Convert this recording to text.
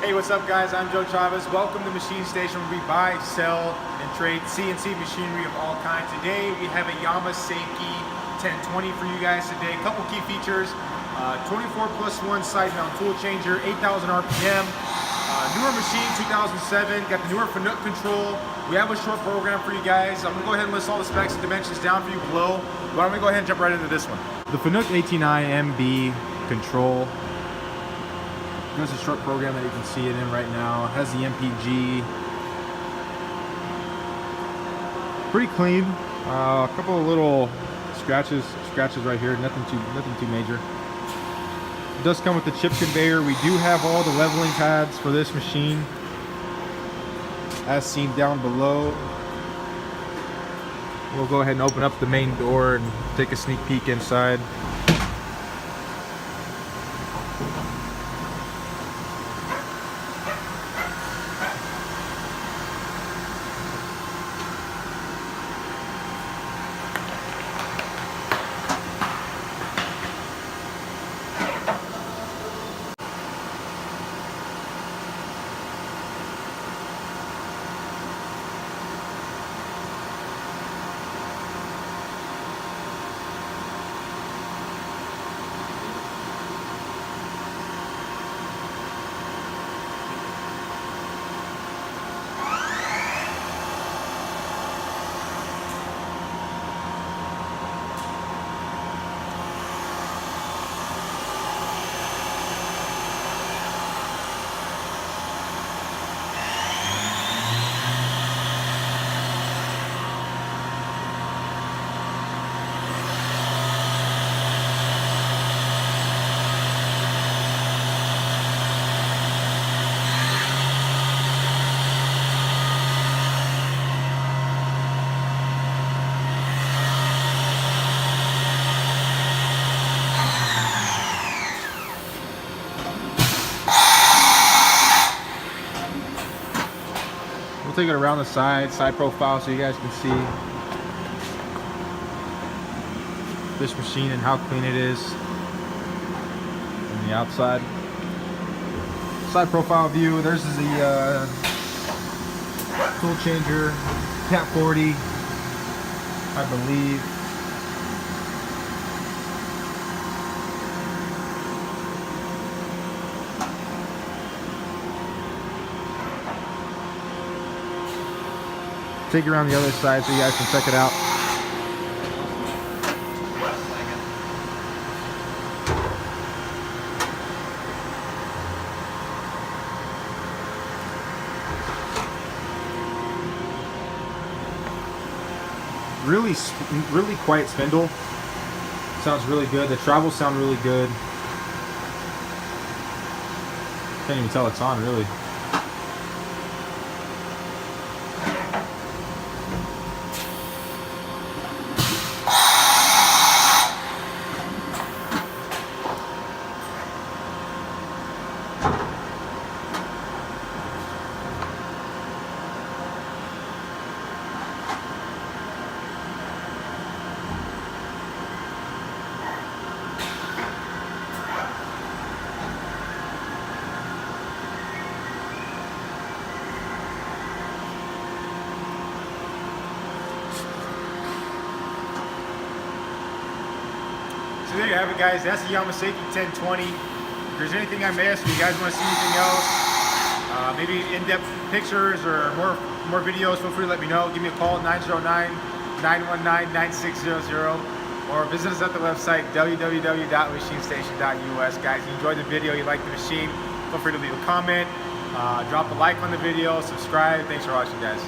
Hey, what's up guys? I'm Joe Chavez. Welcome to MachineStation, where we buy, sell, and trade CNC machinery of all kinds. Today we have a Yama Seiki 1020 for you guys today. A couple key features: 24+1 side mount tool changer, 8,000 RPM, newer machine, 2007. Got the newer Fanuc control. We have a short program for you guys. I'm gonna go ahead and list all the specs and dimensions down for you below. Why don't we go ahead and jump right into this one? The Fanuc 18i MB control. There's a short program that you can see it in right now. It has the MPG. Pretty clean. A couple of little scratches right here. Nothing too major. It does come with the chip conveyor. We do have all the leveling pads for this machine, as seen down below. We'll go ahead and open up the main door and take a sneak peek inside. We'll take it around the side profile so you guys can see this machine and how clean it is on the outside. Side profile view, there's the tool changer, Cat 40, I believe. Take it around the other side so you guys can check it out. Really quiet spindle. Sounds really good. The travels sound really good. Can't even tell it's on, really. So there you have it, guys. That's the Yama Seiki 1020. If there's anything I missed, if you guys want to see anything else, maybe in-depth pictures or more videos, feel free to let me know. Give me a call, 909-919-9600, or visit us at the website, www.machinestation.us. Guys, if you enjoyed the video, you liked the machine, feel free to leave a comment, drop a like on the video, subscribe. Thanks for watching, guys.